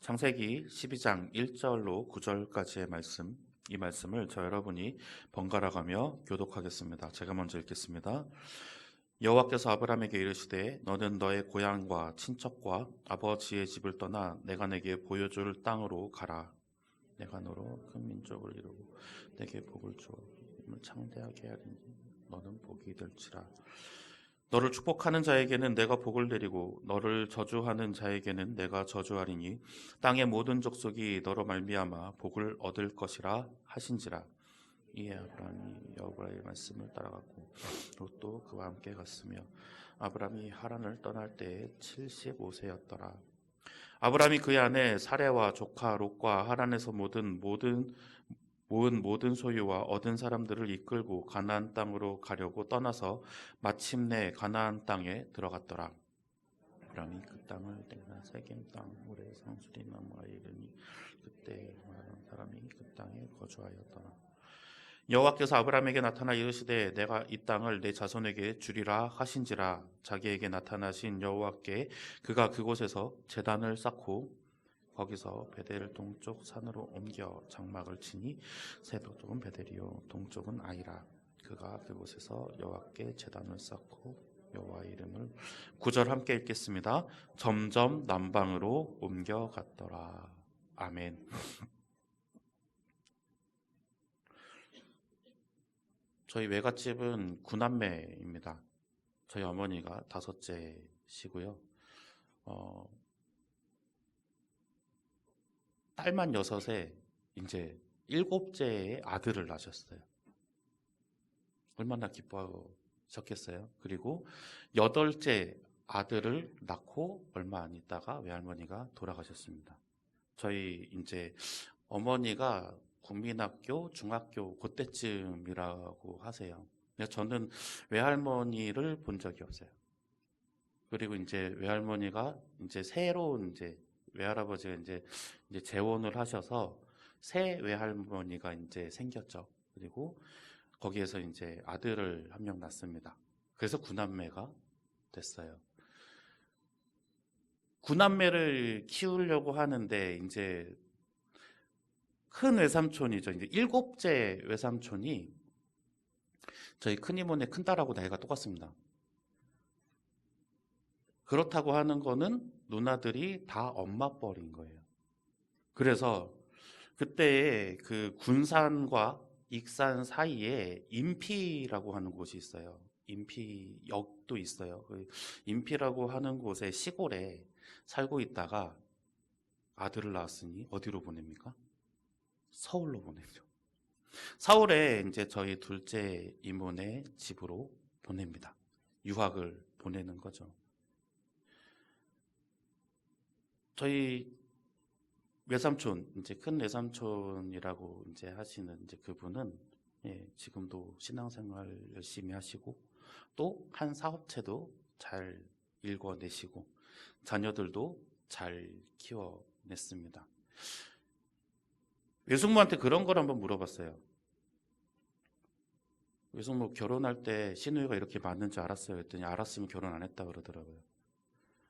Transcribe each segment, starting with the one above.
창세기 12장 1절로 9절까지의 말씀, 이 말씀을 저 여러분이 번갈아 가며 교독하겠습니다. 제가 먼저 읽겠습니다. 여호와께서 아브라함에게 이르시되 너는 너의 고향과 친척과 아버지의 집을 떠나 내가 내게 보여줄 땅으로 가라. 내가 너로 큰 민족을 이루고 내게 복을 주어 힘을 창대하게 하리니 너는 복이 될지라. 너를 축복하는 자에게는 내가 복을 내리고 너를 저주하는 자에게는 내가 저주하리니 땅의 모든 족속이 너로 말미암아 복을 얻을 것이라 하신지라. 이에 아브라함이 여호와의 말씀을 따라갔고 롯도 그와 함께 갔으며 아브라함이 하란을 떠날 때에 75세였더라. 아브라함이 그의 아내 사레와 조카 롯과 하란에서 모은 모든 소유와 얻은 사람들을 이끌고 가나안 땅으로 가려고 떠나서 마침내 가나안 땅에 들어갔더라. 아브라함이 그 땅을 내가 세겜 땅 모래 상수리 나무가 이르니 그때 많은 사람이 그 땅에 거주하였더라. 여호와께서 아브라함에게 나타나 이르시되 내가 이 땅을 내 자손에게 주리라 하신지라. 자기에게 나타나신 여호와께 그가 그곳에서 제단을 쌓고 거기서 베델을 동쪽 산으로 옮겨 장막을 치니 서쪽은 베델이요 동쪽은 아이라. 그가 그곳에서 여호와께 제단을 쌓고 여호와의 이름을 9절 함께 읽겠습니다. 점점 남방으로 옮겨갔더라. 아멘. 저희 외갓집은 9남매입니다. 저희 어머니가 5째시고요. 딸만 6에 이제 7째의 아들을 낳으셨어요. 얼마나 기뻐하셨겠어요. 그리고 8째 아들을 낳고 얼마 안 있다가 외할머니가 돌아가셨습니다. 저희 이제 어머니가 국민학교, 중학교 그때쯤이라고 하세요. 저는 외할머니를 본 적이 없어요. 그리고 이제 외할머니가 이제 새로운 이제 외할아버지가 이제 재혼을 하셔서 새 외할머니가 이제 생겼죠. 그리고 거기에서 이제 아들을 한 명 낳습니다. 그래서 9남매가 됐어요. 9남매를 키우려고 하는데 이제 큰 외삼촌이죠. 이제 7째 외삼촌이 저희 큰이모네 큰딸하고 나이가 똑같습니다. 그렇다고 하는 거는 누나들이 다 엄마 뻘인 거예요. 그래서 그때 그 군산과 익산 사이에 인피라고 하는 곳이 있어요. 인피역도 있어요. 그 인피라고 하는 곳에 시골에 살고 있다가 아들을 낳았으니 어디로 보냅니까? 서울로 보내죠. 서울에 이제 저희 둘째 이모네 집으로 보냅니다. 유학을 보내는 거죠. 저희 외삼촌, 이제 큰 외삼촌이라고 이제 하시는 이제 그분은 지금도 신앙생활 열심히 하시고 또 한 사업체도 잘 일궈내시고 자녀들도 잘 키워냈습니다. 외숙모한테 그런 걸 한번 물어봤어요. 외숙모 결혼할 때 시누이가 이렇게 많은 줄 알았어요. 했더니 알았으면 결혼 안 했다 그러더라고요.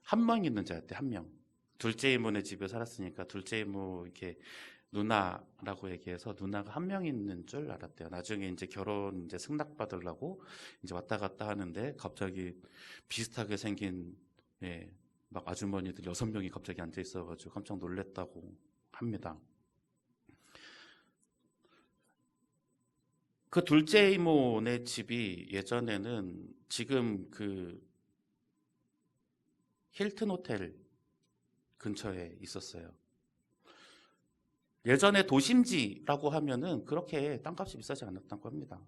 한 명 있는 자였대, 한 명. 둘째 이모네 집에 살았으니까 둘째 이모 이렇게 누나라고 얘기해서 누나가 한 명 있는 줄 알았대요. 나중에 이제 결혼 이제 승낙 받으려고 이제 왔다 갔다 하는데 갑자기 비슷하게 생긴 막 아주머니들 6명이 갑자기 앉아 있어가지고 깜짝 놀랬다고 합니다. 그 둘째 이모네 집이 예전에는 지금 그 힐튼 호텔 근처에 있었어요. 예전에 도심지라고 하면은 그렇게 땅값이 비싸지 않았다고 합니다.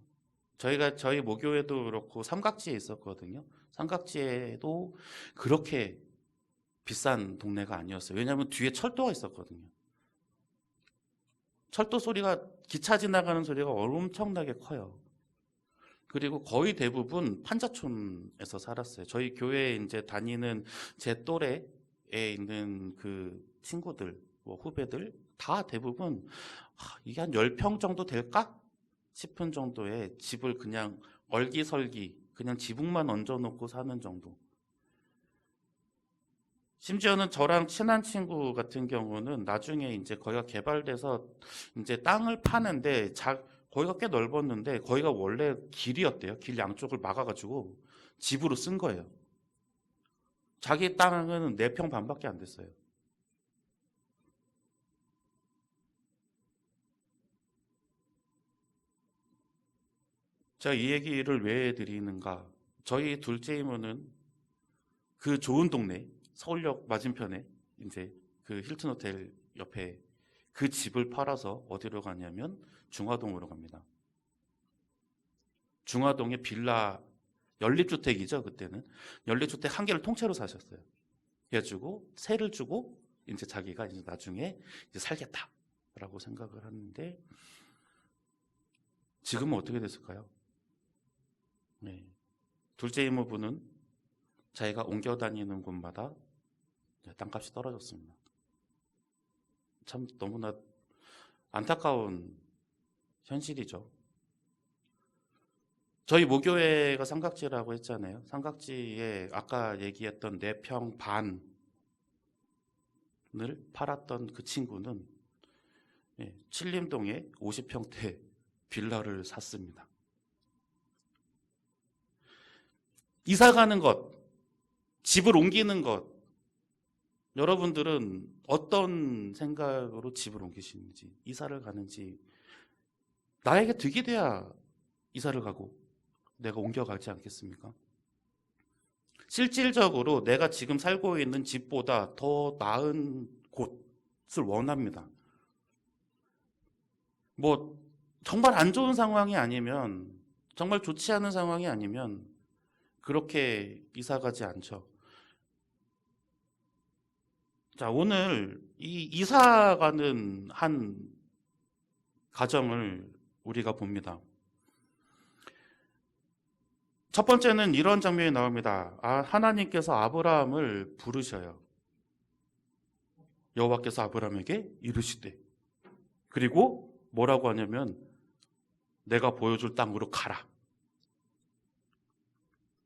저희 모교에도 그렇고 삼각지에 있었거든요. 삼각지에도 그렇게 비싼 동네가 아니었어요. 왜냐하면 뒤에 철도가 있었거든요. 철도 소리가, 기차 지나가는 소리가 엄청나게 커요. 그리고 거의 대부분 판자촌에서 살았어요. 저희 교회에 이제 다니는 제 또래에 있는 그 친구들, 뭐 후배들 다 대부분 이게 한 10평 정도 될까 싶은 정도의 집을 그냥 얼기설기 그냥 지붕만 얹어놓고 사는 정도. 심지어는 저랑 친한 친구 같은 경우는 나중에 이제 거기가 개발돼서 이제 땅을 파는데 거기가 꽤 넓었는데 거기가 원래 길이었대요. 길 양쪽을 막아가지고 집으로 쓴 거예요. 자기 땅은 4평 반밖에 안 됐어요. 제가 이 얘기를 왜 드리는가? 저희 둘째 이모는 그 좋은 동네, 서울역 맞은편에 이제 그 힐튼 호텔 옆에 그 집을 팔아서 어디로 가냐면 중화동으로 갑니다. 중화동에 빌라 연립주택이죠, 그때는. 연립주택 한 개를 통째로 사셨어요. 그래가지고 세를 주고 이제 자기가 이제 나중에 이제 살겠다라고 생각을 하는데 지금은 어떻게 됐을까요? 네. 둘째 이모부는 자기가 옮겨 다니는 곳마다 땅값이 떨어졌습니다. 참 너무나 안타까운 현실이죠. 저희 모교회가 삼각지라고 했잖아요. 삼각지에 아까 얘기했던 4평 반을 팔았던 그 친구는 칠림동에 50평대 빌라를 샀습니다. 이사 가는 것, 집을 옮기는 것, 여러분들은 어떤 생각으로 집을 옮기시는지, 이사를 가는지, 나에게 득이 돼야 이사를 가고 내가 옮겨가지 않겠습니까? 실질적으로 내가 지금 살고 있는 집보다 더 나은 곳을 원합니다. 뭐 정말 안 좋은 상황이 아니면, 정말 좋지 않은 상황이 아니면 그렇게 이사 가지 않죠. 자, 오늘 이 이사 가는 한 가정을 우리가 봅니다. 첫 번째는 이런 장면이 나옵니다. 하나님께서 아브라함을 부르셔요. 여호와께서 아브라함에게 이르시되, 그리고 뭐라고 하냐면 내가 보여줄 땅으로 가라.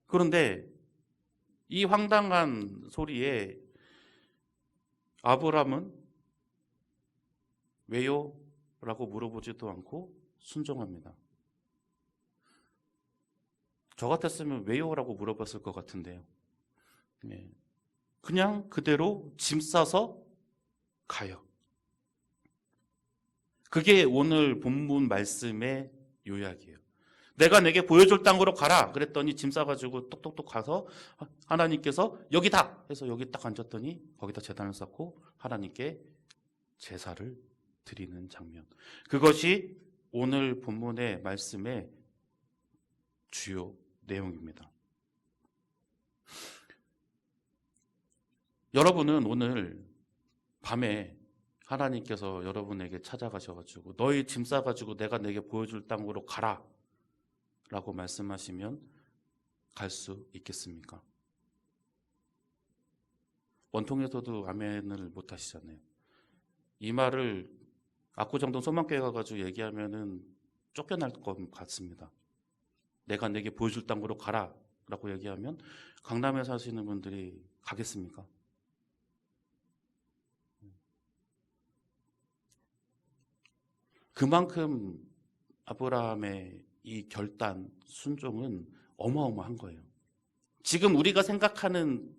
그런데 이 황당한 소리에 아브라함은 왜요? 라고 물어보지도 않고 순종합니다. 저 같았으면 왜요? 라고 물어봤을 것 같은데요. 그냥 그대로 짐 싸서 가요. 그게 오늘 본문 말씀의 요약이에요. 내가 내게 보여줄 땅으로 가라 그랬더니 짐 싸가지고 똑똑똑 가서 하나님께서 여기다 해서 여기 딱 앉았더니 거기다 제단을 쌓고 하나님께 제사를 드리는 장면. 그것이 오늘 본문의 말씀의 주요 내용입니다. 여러분은 오늘 밤에 하나님께서 여러분에게 찾아가셔가지고 너희 짐 싸가지고 내가 내게 보여줄 땅으로 가라 라고 말씀하시면 갈 수 있겠습니까? 원통에서도 아멘을 못 하시잖아요. 이 말을 압구정동 소망교회 가가지고 얘기하면은 쫓겨날 것 같습니다. 내가 내게 보여줄 땅으로 가라 라고 얘기하면 강남에 사시는 분들이 가겠습니까? 그만큼 아브라함의 이 결단, 순종은 어마어마한 거예요. 지금 우리가 생각하는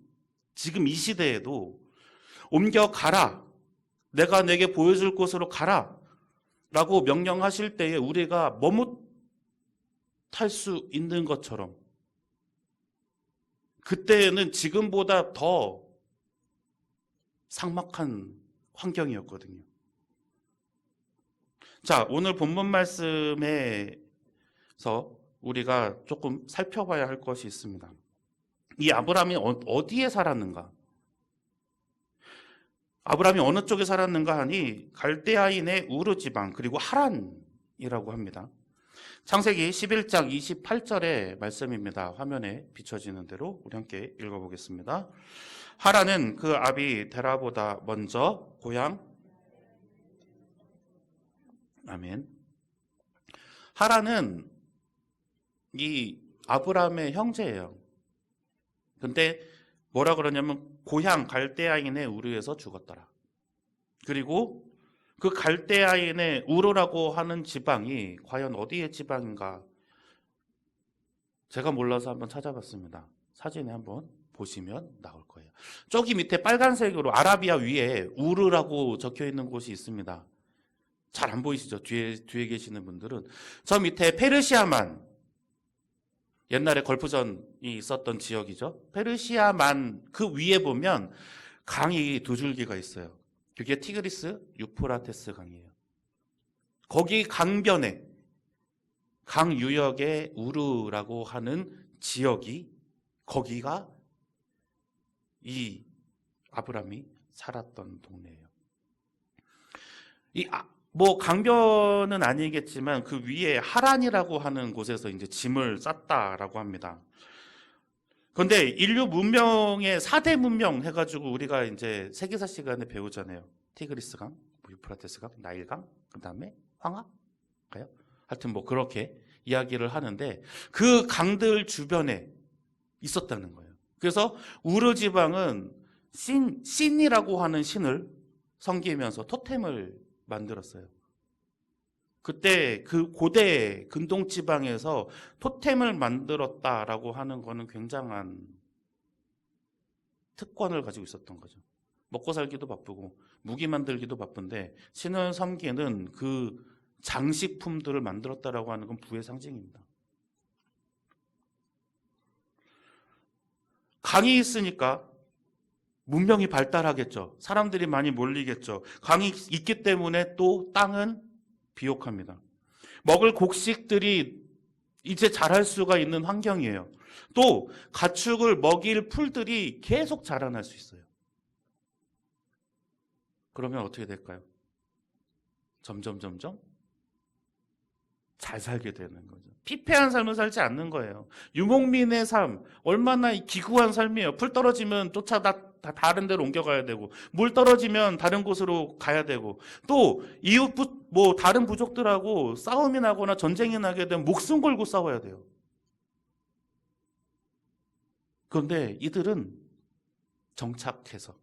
지금 이 시대에도 옮겨가라, 내가 내게 보여줄 곳으로 가라 라고 명령하실 때에 우리가 머뭇할 수 있는 것처럼 그때는 지금보다 더 삭막한 환경이었거든요. 자, 오늘 본문 말씀에서 우리가 조금 살펴봐야 할 것이 있습니다. 이 아브라함이 어디에 살았는가? 아브라함이 어느 쪽에 살았는가 하니 갈대아인의 우르 지방 그리고 하란이라고 합니다. 창세기 11장 28절의 말씀입니다. 화면에 비춰지는 대로 우리 함께 읽어보겠습니다. 하란은 그 아비 데라보다 먼저 고향 아멘. 하란은 이 아브라함의 형제예요. 근데 뭐라 그러냐면 고향 갈대아인의 우르에서 죽었더라. 그리고 그 갈대아인의 우르라고 하는 지방이 과연 어디의 지방인가? 제가 몰라서 한번 찾아봤습니다. 사진에 한번 보시면 나올 거예요. 저기 밑에 빨간색으로 아라비아 위에 우르라고 적혀 있는 곳이 있습니다. 잘 안 보이시죠? 뒤에 계시는 분들은. 저 밑에 페르시아만, 옛날에 걸프전이 있었던 지역이죠. 페르시아만 그 위에 보면 강이 두 줄기가 있어요. 그게 티그리스 유프라테스 강이에요. 거기 강변에 강유역의 우르라고 하는 지역이, 거기가 이 아브람이 살았던 동네예요. 뭐 강변은 아니겠지만 그 위에 하란이라고 하는 곳에서 이제 짐을 쌌다라고 합니다. 그런데 인류 문명의 4대 문명 해가지고 우리가 이제 세계사 시간에 배우잖아요. 티그리스강, 유프라테스강, 나일강, 그 다음에 황하가요. 하여튼 뭐 그렇게 이야기를 하는데 그 강들 주변에 있었다는 거예요. 그래서 우르 지방은 신이라고 하는 신을 섬기면서 토템을 만들었어요. 그때 그 고대 근동 지방에서 토템을 만들었다라고 하는 거는 굉장한 특권을 가지고 있었던 거죠. 먹고 살기도 바쁘고 무기 만들기도 바쁜데 신을 섬기는 그 장식품들을 만들었다라고 하는 건 부의 상징입니다. 강이 있으니까 문명이 발달하겠죠. 사람들이 많이 몰리겠죠. 강이 있기 때문에 또 땅은 비옥합니다. 먹을 곡식들이 이제 자랄 수가 있는 환경이에요. 또 가축을 먹일 풀들이 계속 자라날 수 있어요. 그러면 어떻게 될까요? 점점 잘 살게 되는 거죠. 피폐한 삶을 살지 않는 거예요. 유목민의 삶, 얼마나 기구한 삶이에요. 풀 떨어지면 다 다른 데로 옮겨가야 되고, 물 떨어지면 다른 곳으로 가야 되고, 또 이웃 뭐 다른 부족들하고 싸움이 나거나 전쟁이 나게 되면 목숨 걸고 싸워야 돼요. 그런데 이들은 정착해서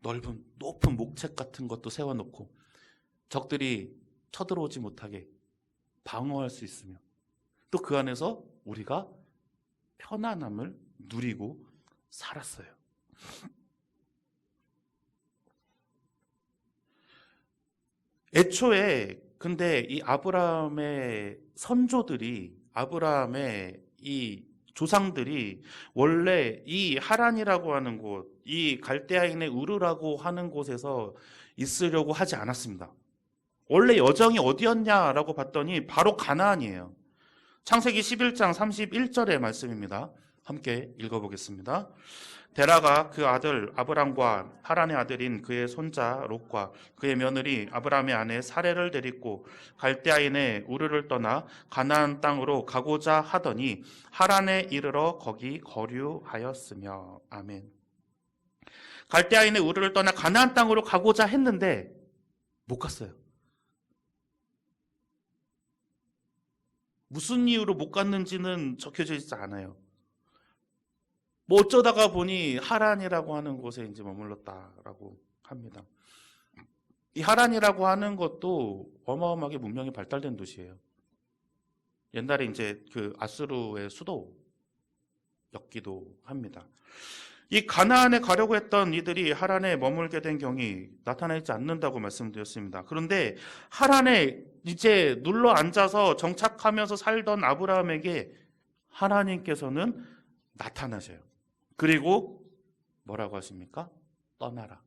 높은 목책 같은 것도 세워놓고 적들이 쳐들어오지 못하게 방어할 수 있으며 또 그 안에서 우리가 편안함을 누리고 살았어요. 애초에 근데 이 아브라함의 선조들이, 아브라함의 이 조상들이 원래 이 하란이라고 하는 곳, 이 갈대아인의 우르라고 하는 곳에서 있으려고 하지 않았습니다. 원래 여정이 어디였냐라고 봤더니 바로 가나안이에요. 창세기 11장 31절의 말씀입니다. 함께 읽어보겠습니다. 데라가 그 아들 아브람과 하란의 아들인 그의 손자 롯과 그의 며느리 아브람의 아내 사레를 데리고 갈대아인의 우르를 떠나 가나안 땅으로 가고자 하더니 하란에 이르러 거기 거류하였으며. 아멘. 갈대아인의 우르를 떠나 가나안 땅으로 가고자 했는데 못 갔어요. 무슨 이유로 못 갔는지는 적혀져 있지 않아요. 뭐 어쩌다가 보니 하란이라고 하는 곳에 이제 머물렀다라고 합니다. 이 하란이라고 하는 것도 어마어마하게 문명이 발달된 도시예요. 옛날에 이제 그 아수르의 수도였기도 합니다. 이 가나안에 가려고 했던 이들이 하란에 머물게 된 경이 나타나 있지 않는다고 말씀드렸습니다. 그런데 하란에 이제 눌러 앉아서 정착하면서 살던 아브라함에게 하나님께서는 나타나셔요. 그리고 뭐라고 하십니까? 떠나라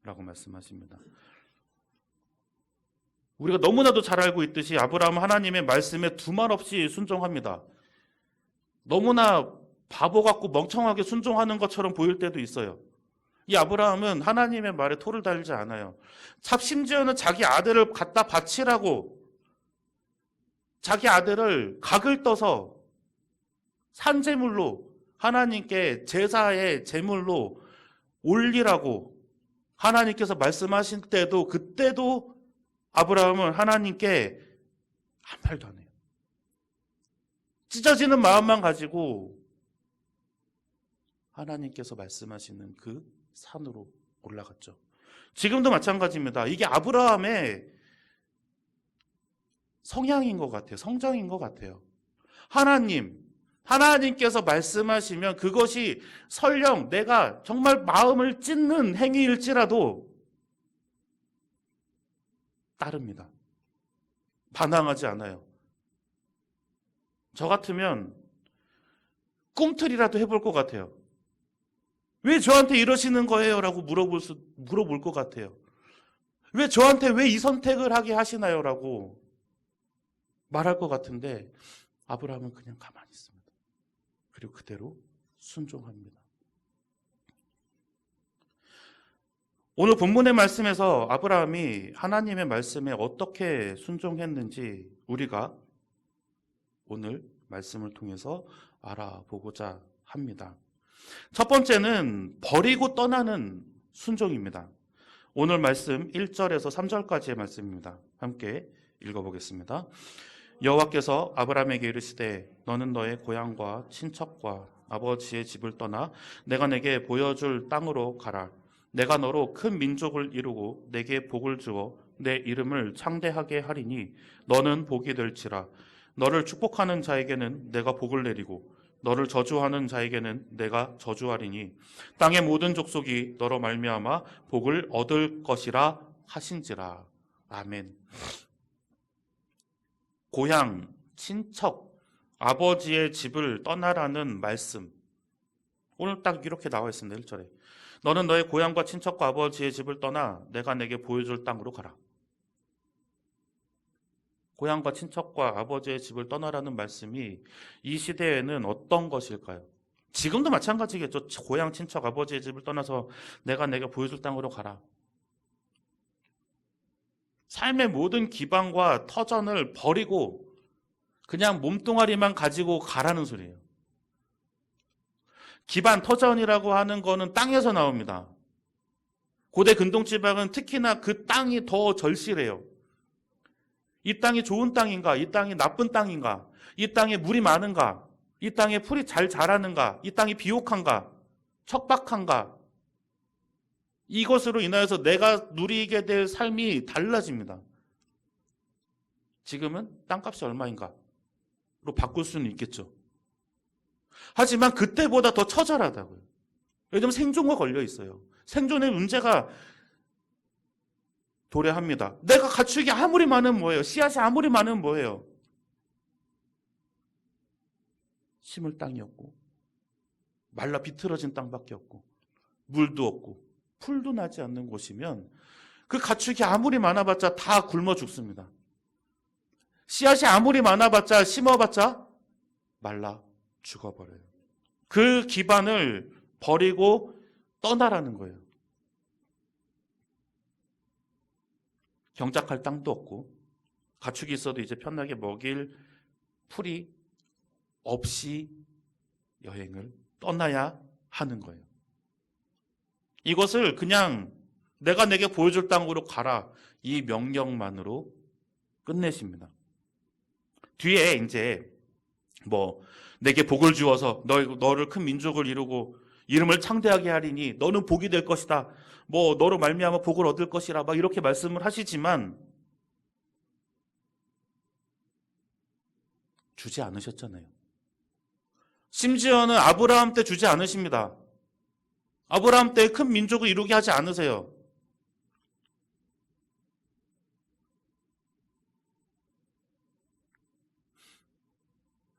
라고 말씀하십니다. 우리가 너무나도 잘 알고 있듯이 아브라함은 하나님의 말씀에 두말 없이 순종합니다. 너무나 바보 같고 멍청하게 순종하는 것처럼 보일 때도 있어요. 이 아브라함은 하나님의 말에 토를 달지 않아요. 심지어는 자기 아들을 갖다 바치라고 자기 아들을 각을 떠서 산제물로 하나님께 제사의 제물로 올리라고 하나님께서 말씀하신 때도 그때도 아브라함은 하나님께 한 말도 안 해요. 찢어지는 마음만 가지고 하나님께서 말씀하시는 그 산으로 올라갔죠. 지금도 마찬가지입니다. 이게 아브라함의 성향인 것 같아요. 성장인 것 같아요. 하나님께서 말씀하시면 그것이 설령 내가 정말 마음을 찢는 행위일지라도 따릅니다. 반항하지 않아요. 저 같으면 꿈틀이라도 해볼 것 같아요. 왜 저한테 이러시는 거예요? 라고 물어볼 것 같아요. 왜 저한테 왜 이 선택을 하게 하시나요? 라고 말할 것 같은데 아브라함은 그냥 가만히 있습니다. 그리고 그대로 순종합니다. 오늘 본문의 말씀에서 아브라함이 하나님의 말씀에 어떻게 순종했는지 우리가 오늘 말씀을 통해서 알아보고자 합니다. 첫 번째는 버리고 떠나는 순종입니다. 오늘 말씀 1절에서 3절까지의 말씀입니다. 함께 읽어보겠습니다. 여호와께서 아브라함에게 이르시되 너는 너의 고향과 친척과 아버지의 집을 떠나 내가 내게 보여줄 땅으로 가라. 내가 너로 큰 민족을 이루고 내게 복을 주어 내 이름을 창대하게 하리니 너는 복이 될지라. 너를 축복하는 자에게는 내가 복을 내리고 너를 저주하는 자에게는 내가 저주하리니 땅의 모든 족속이 너로 말미암아 복을 얻을 것이라 하신지라. 아멘. 고향, 친척, 아버지의 집을 떠나라는 말씀. 오늘 딱 이렇게 나와 있습니다. 1절에. 너는 너의 고향과 친척과 아버지의 집을 떠나 내가 내게 보여줄 땅으로 가라. 고향과 친척과 아버지의 집을 떠나라는 말씀이 이 시대에는 어떤 것일까요? 지금도 마찬가지겠죠. 고향, 친척, 아버지의 집을 떠나서 내가 내게 보여줄 땅으로 가라. 삶의 모든 기반과 터전을 버리고 그냥 몸뚱아리만 가지고 가라는 소리예요. 기반, 터전이라고 하는 거는 땅에서 나옵니다. 고대 근동지방은 특히나 그 땅이 더 절실해요. 이 땅이 좋은 땅인가? 이 땅이 나쁜 땅인가? 이 땅에 물이 많은가? 이 땅에 풀이 잘 자라는가? 이 땅이 비옥한가? 척박한가? 이것으로 인하여서 내가 누리게 될 삶이 달라집니다. 지금은 땅값이 얼마인가? 로 바꿀 수는 있겠죠. 하지만 그때보다 더 처절하다고요. 왜냐하면 생존과 걸려 있어요. 생존의 문제가 도래합니다. 내가 가축이 아무리 많으면 뭐예요? 씨앗이 아무리 많으면 뭐예요? 심을 땅이 없고 말라 비틀어진 땅밖에 없고 물도 없고 풀도 나지 않는 곳이면 그 가축이 아무리 많아봤자 다 굶어 죽습니다. 씨앗이 아무리 많아봤자 심어봤자 말라 죽어버려요. 그 기반을 버리고 떠나라는 거예요. 경작할 땅도 없고 가축이 있어도 이제 편하게 먹일 풀이 없이 여행을 떠나야 하는 거예요. 이것을 그냥 내가 내게 보여줄 땅으로 가라 이 명령만으로 끝내십니다. 뒤에 이제 내게 복을 주어서 너를 큰 민족을 이루고 이름을 창대하게 하리니 너는 복이 될 것이다. 너로 말미암아 복을 얻을 것이라 막 이렇게 말씀을 하시지만 주지 않으셨잖아요. 심지어는 아브라함 때 주지 않으십니다. 아브라함 때 큰 민족을 이루게 하지 않으세요.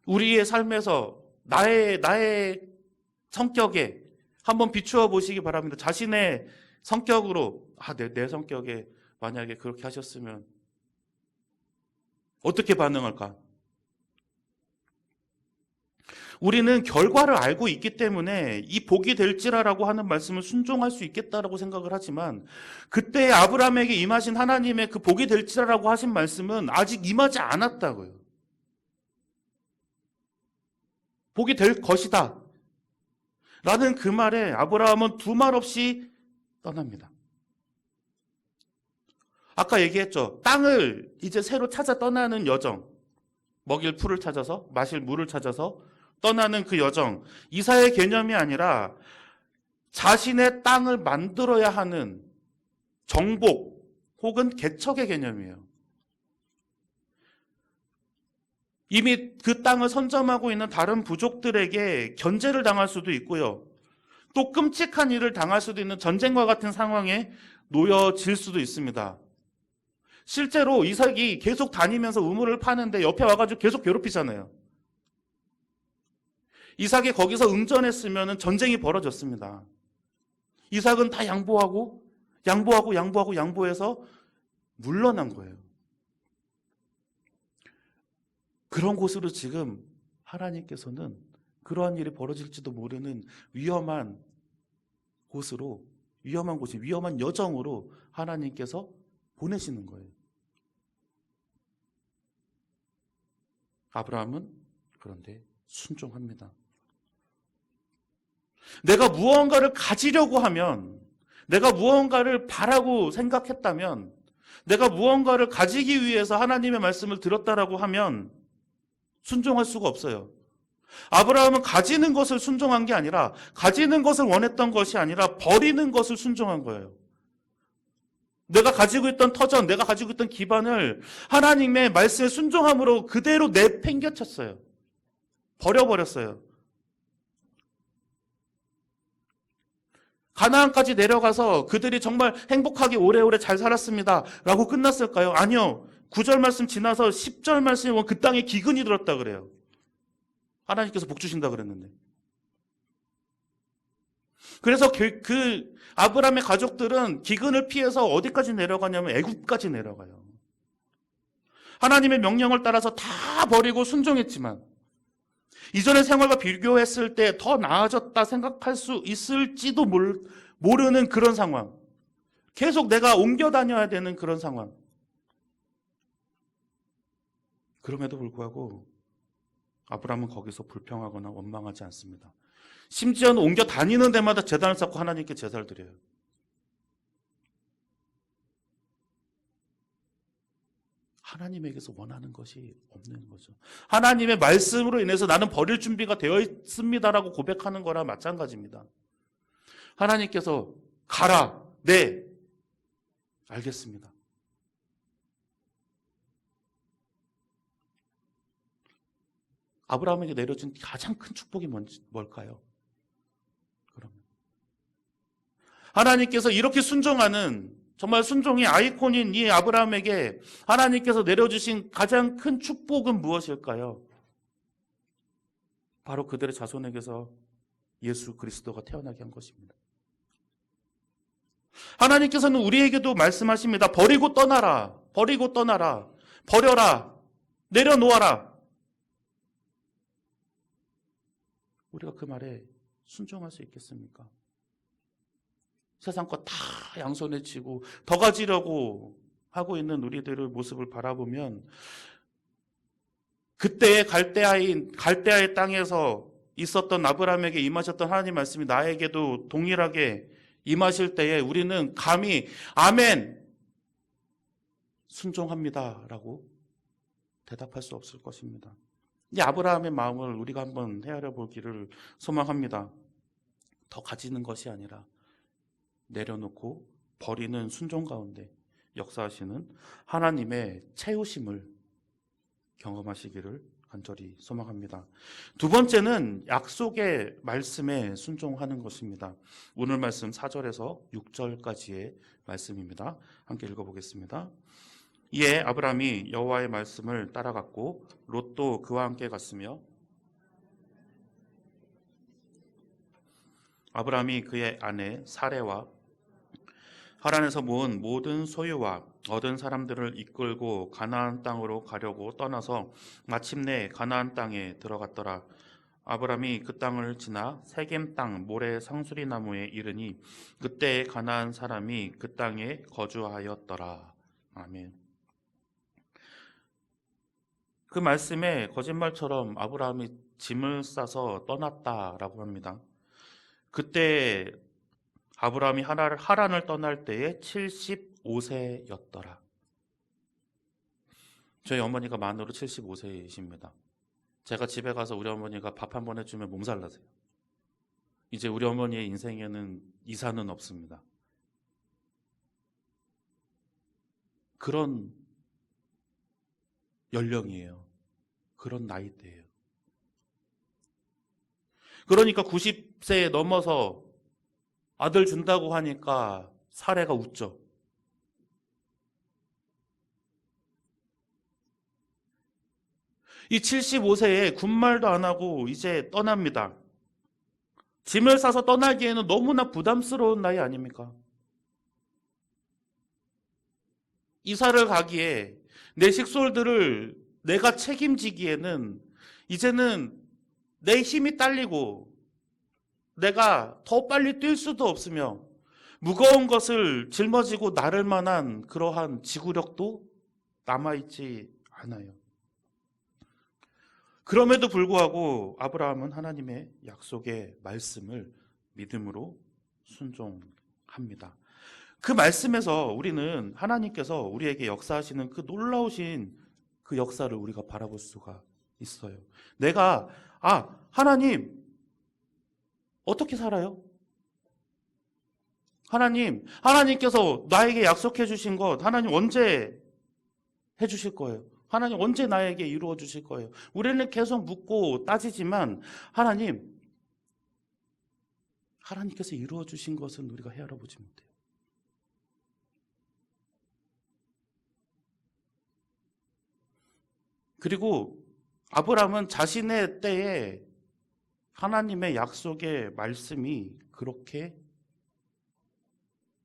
우리의 삶에서 나의 성격에 한번 비추어 보시기 바랍니다. 자신의 성격으로 내 성격에 만약에 그렇게 하셨으면 어떻게 반응할까? 우리는 결과를 알고 있기 때문에 이 복이 될지라라고 하는 말씀을 순종할 수 있겠다라고 생각을 하지만 그때 아브라함에게 임하신 하나님의 그 복이 될지라라고 하신 말씀은 아직 임하지 않았다고요. 복이 될 것이다 라는 그 말에 아브라함은 두말 없이 떠납니다. 아까 얘기했죠. 땅을 이제 새로 찾아 떠나는 여정. 먹일 풀을 찾아서, 마실 물을 찾아서 떠나는 그 여정, 이사의 개념이 아니라 자신의 땅을 만들어야 하는 정복 혹은 개척의 개념이에요. 이미 그 땅을 선점하고 있는 다른 부족들에게 견제를 당할 수도 있고요. 또 끔찍한 일을 당할 수도 있는 전쟁과 같은 상황에 놓여질 수도 있습니다. 실제로 이삭이 계속 다니면서 우물을 파는데 옆에 와가지고 계속 괴롭히잖아요. 이삭이 거기서 응전했으면 전쟁이 벌어졌습니다. 이삭은 다 양보해서 물러난 거예요. 그런 곳으로 지금 하나님께서는 그러한 일이 벌어질지도 모르는 위험한 위험한 여정으로 하나님께서 보내시는 거예요. 아브라함은 그런데 순종합니다. 내가 무언가를 가지려고 하면, 내가 무언가를 바라고 생각했다면, 내가 무언가를 가지기 위해서 하나님의 말씀을 들었다라고 하면 순종할 수가 없어요. 아브라함은 가지는 것을 순종한 게 아니라, 가지는 것을 원했던 것이 아니라 버리는 것을 순종한 거예요. 내가 가지고 있던 터전, 내가 가지고 있던 기반을 하나님의 말씀에 순종함으로 그대로 내팽개쳤어요. 버려버렸어요. 가나안까지 내려가서 그들이 정말 행복하게 오래오래 잘 살았습니다 라고 끝났을까요? 아니요. 9절 말씀 지나서 10절 말씀에 보면 그 땅에 기근이 들었다 그래요. 하나님께서 복 주신다 그랬는데. 그래서 그 아브라함의 가족들은 기근을 피해서 어디까지 내려가냐면 애굽까지 내려가요. 하나님의 명령을 따라서 다 버리고 순종했지만 이전의 생활과 비교했을 때 더 나아졌다 생각할 수 있을지도 모르는 그런 상황. 계속 내가 옮겨 다녀야 되는 그런 상황. 그럼에도 불구하고 아브라함은 거기서 불평하거나 원망하지 않습니다. 심지어는 옮겨 다니는 데마다 제단을 쌓고 하나님께 제사를 드려요. 하나님에게서 원하는 것이 없는 거죠. 하나님의 말씀으로 인해서 나는 버릴 준비가 되어 있습니다라고 고백하는 거랑 마찬가지입니다. 하나님께서 가라. 네. 알겠습니다. 아브라함에게 내려진 가장 큰 축복이 뭘까요? 그러면 하나님께서 이렇게 순종하는 정말 순종의 아이콘인 이 아브라함에게 하나님께서 내려주신 가장 큰 축복은 무엇일까요? 바로 그들의 자손에게서 예수 그리스도가 태어나게 한 것입니다. 하나님께서는 우리에게도 말씀하십니다. 버리고 떠나라. 버리고 떠나라. 버려라. 내려놓아라. 우리가 그 말에 순종할 수 있겠습니까? 세상 거 다 양손에 쥐고 더 가지려고 하고 있는 우리들의 모습을 바라보면 그때의 갈대아의 땅에서 있었던 아브라함에게 임하셨던 하나님 말씀이 나에게도 동일하게 임하실 때에 우리는 감히 아멘 순종합니다라고 대답할 수 없을 것입니다. 이 아브라함의 마음을 우리가 한번 헤아려 보기를 소망합니다. 더 가지는 것이 아니라 내려놓고 버리는 순종 가운데 역사하시는 하나님의 채우심을 경험하시기를 간절히 소망합니다. 두 번째는 약속의 말씀에 순종하는 것입니다. 오늘 말씀 4절에서 6절까지의 말씀입니다. 함께 읽어보겠습니다. 이에 아브라함이 여호와의 말씀을 따라갔고 롯도 그와 함께 갔으며 아브라함이 그의 아내 사레와 하란에서 모은 모든 소유와 얻은 사람들을 이끌고 가나안 땅으로 가려고 떠나서 마침내 가나안 땅에 들어갔더라. 아브라함이 그 땅을 지나 세겜 땅 모래 상수리 나무에 이르니 그때 가나안 사람이 그 땅에 거주하였더라. 아멘. 그 말씀에 거짓말처럼 아브라함이 짐을 싸서 떠났다라고 합니다. 그때 아브라함이 하란을 떠날 때에 75세였더라. 저희 어머니가 만으로 75세이십니다. 제가 집에 가서 우리 어머니가 밥 한 번 해주면 몸살 나세요. 이제 우리 어머니의 인생에는 이사는 없습니다. 그런 연령이에요. 그런 나이대예요. 그러니까 90세에 넘어서 아들 준다고 하니까 사례가 웃죠. 이 75세에 군말도 안 하고 이제 떠납니다. 짐을 싸서 떠나기에는 너무나 부담스러운 나이 아닙니까? 이사를 가기에 내 식솔들을 내가 책임지기에는 이제는 내 힘이 딸리고 내가 더 빨리 뛸 수도 없으며 무거운 것을 짊어지고 나를 만한 그러한 지구력도 남아있지 않아요. 그럼에도 불구하고 아브라함은 하나님의 약속의 말씀을 믿음으로 순종합니다. 그 말씀에서 우리는 하나님께서 우리에게 역사하시는 그 놀라우신 그 역사를 우리가 바라볼 수가 있어요. 내가 하나님 어떻게 살아요? 하나님께서 나에게 약속해 주신 것 하나님 언제 해 주실 거예요? 하나님 언제 나에게 이루어 주실 거예요? 우리는 계속 묻고 따지지만 하나님께서 이루어 주신 것은 우리가 헤아려보지 못해요. 그리고 아브라함은 자신의 때에 하나님의 약속의 말씀이 그렇게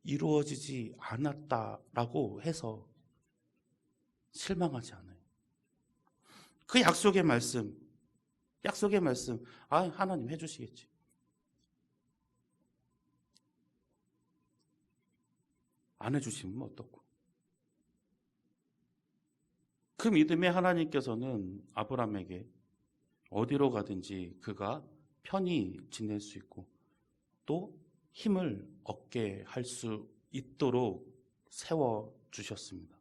이루어지지 않았다라고 해서 실망하지 않아요. 그 약속의 말씀, 하나님 해주시겠지. 안 해주시면 어떻고. 그 믿음의 하나님께서는 아브라함에게 어디로 가든지 그가 편히 지낼 수 있고 또 힘을 얻게 할 수 있도록 세워주셨습니다.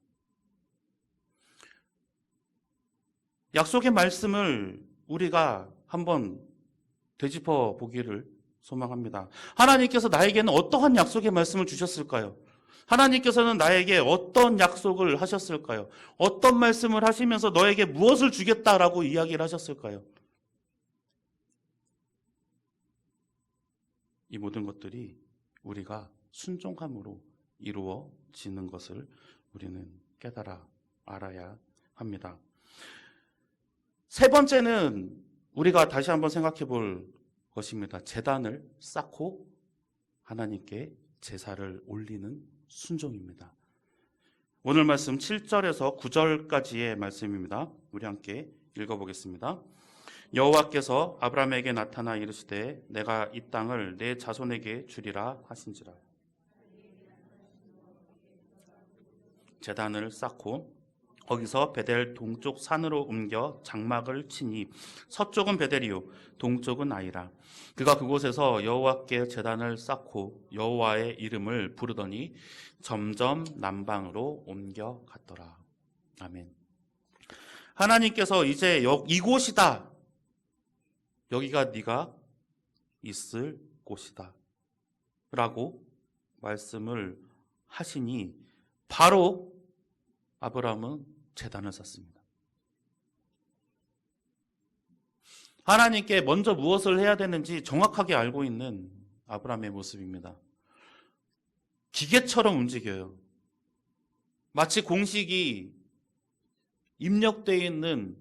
약속의 말씀을 우리가 한번 되짚어 보기를 소망합니다. 하나님께서 나에게는 어떠한 약속의 말씀을 주셨을까요? 하나님께서는 나에게 어떤 약속을 하셨을까요? 어떤 말씀을 하시면서 너에게 무엇을 주겠다라고 이야기를 하셨을까요? 이 모든 것들이 우리가 순종함으로 이루어지는 것을 우리는 깨달아 알아야 합니다. 세 번째는 우리가 다시 한번 생각해 볼 것입니다. 제단을 쌓고 하나님께 제사를 올리는 순종입니다. 오늘 말씀 7절에서 9절까지의 말씀입니다. 우리 함께 읽어보겠습니다. 여호와께서 아브라함에게 나타나 이르시되 내가 이 땅을 내 자손에게 주리라 하신지라. 제단을 쌓고 거기서 베델 동쪽 산으로 옮겨 장막을 치니 서쪽은 베델이요 동쪽은 아이라. 그가 그곳에서 여호와께 제단을 쌓고 여호와의 이름을 부르더니 점점 남방으로 옮겨 갔더라. 아멘. 하나님께서 이제 이곳이다. 여기가 네가 있을 곳이다. 라고 말씀을 하시니 바로 아브라함은 제단을 쌓습니다. 하나님께 먼저 무엇을 해야 되는지 정확하게 알고 있는 아브라함의 모습입니다. 기계처럼 움직여요. 마치 공식이 입력되어 있는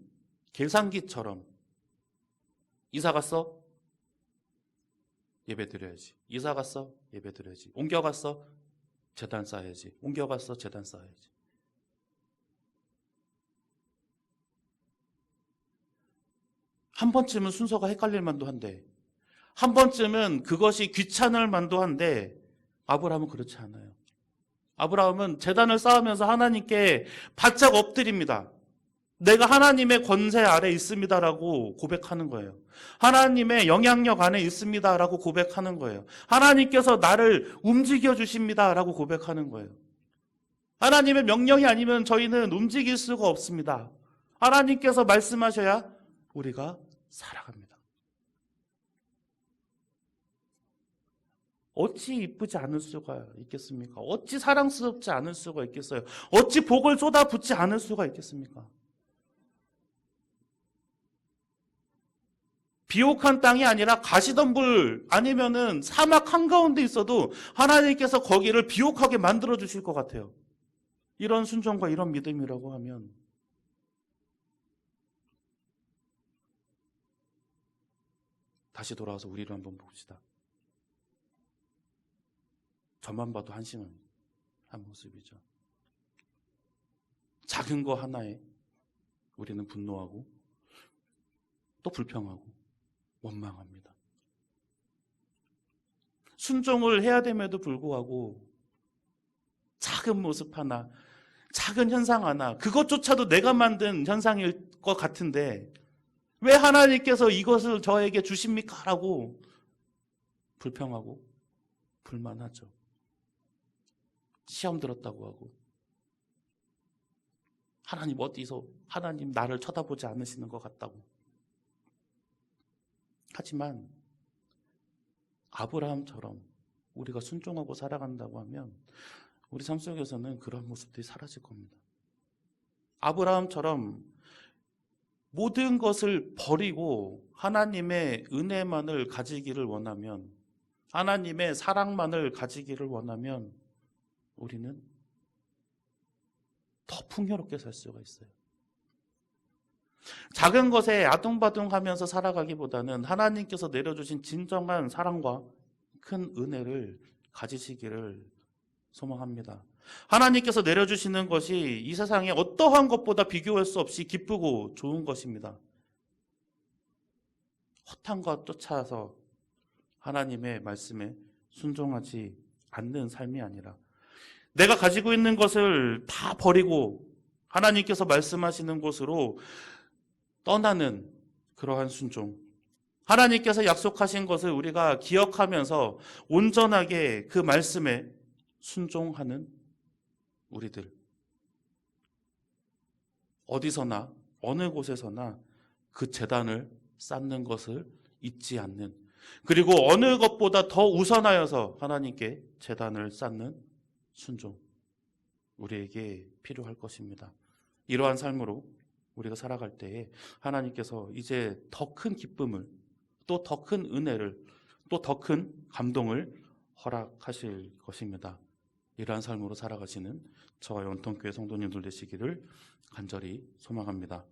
계산기처럼. 이사 갔어? 예배 드려야지. 이사 갔어? 예배 드려야지. 옮겨 갔어? 제단 쌓아야지. 옮겨 갔어? 제단 쌓아야지. 한 번쯤은 순서가 헷갈릴 만도 한데, 한 번쯤은 그것이 귀찮을 만도 한데, 아브라함은 그렇지 않아요. 아브라함은 제단을 쌓으면서 하나님께 바짝 엎드립니다. 내가 하나님의 권세 아래 있습니다라고 고백하는 거예요. 하나님의 영향력 안에 있습니다라고 고백하는 거예요. 하나님께서 나를 움직여 주십니다라고 고백하는 거예요. 하나님의 명령이 아니면 저희는 움직일 수가 없습니다. 하나님께서 말씀하셔야 우리가 살아갑니다. 어찌 이쁘지 않을 수가 있겠습니까? 어찌 사랑스럽지 않을 수가 있겠어요? 어찌 복을 쏟아붓지 않을 수가 있겠습니까? 비옥한 땅이 아니라 가시덤불 아니면은 사막 한가운데 있어도 하나님께서 거기를 비옥하게 만들어 주실 것 같아요. 이런 순종과 이런 믿음이라고 하면 다시 돌아와서 우리를 한번 봅시다. 저만 봐도 한심한 모습이죠. 작은 거 하나에 우리는 분노하고 또 불평하고 원망합니다. 순종을 해야 됨에도 불구하고 작은 모습 하나, 작은 현상 하나, 그것조차도 내가 만든 현상일 것 같은데 왜 하나님께서 이것을 저에게 주십니까? 라고 불평하고 불만하죠. 시험 들었다고 하고 하나님 어디서 하나님 나를 쳐다보지 않으시는 것 같다고. 하지만 아브라함처럼 우리가 순종하고 살아간다고 하면 우리 삶 속에서는 그런 모습들이 사라질 겁니다. 아브라함처럼 모든 것을 버리고 하나님의 은혜만을 가지기를 원하면, 하나님의 사랑만을 가지기를 원하면 우리는 더 풍요롭게 살 수가 있어요. 작은 것에 아둥바둥하면서 살아가기보다는 하나님께서 내려주신 진정한 사랑과 큰 은혜를 가지시기를 소망합니다. 하나님께서 내려주시는 것이 이 세상에 어떠한 것보다 비교할 수 없이 기쁘고 좋은 것입니다. 헛한 것 쫓아서 하나님의 말씀에 순종하지 않는 삶이 아니라 내가 가지고 있는 것을 다 버리고 하나님께서 말씀하시는 곳으로 떠나는 그러한 순종, 하나님께서 약속하신 것을 우리가 기억하면서 온전하게 그 말씀에 순종하는 우리들, 어디서나 어느 곳에서나 그 제단을 쌓는 것을 잊지 않는, 그리고 어느 것보다 더 우선하여서 하나님께 제단을 쌓는 순종, 우리에게 필요할 것입니다. 이러한 삶으로 우리가 살아갈 때에 하나님께서 이제 더 큰 기쁨을, 또 더 큰 은혜를, 또 더 큰 감동을 허락하실 것입니다. 이러한 삶으로 살아가시는 저와 온통교회 성도님들 되시기를 간절히 소망합니다.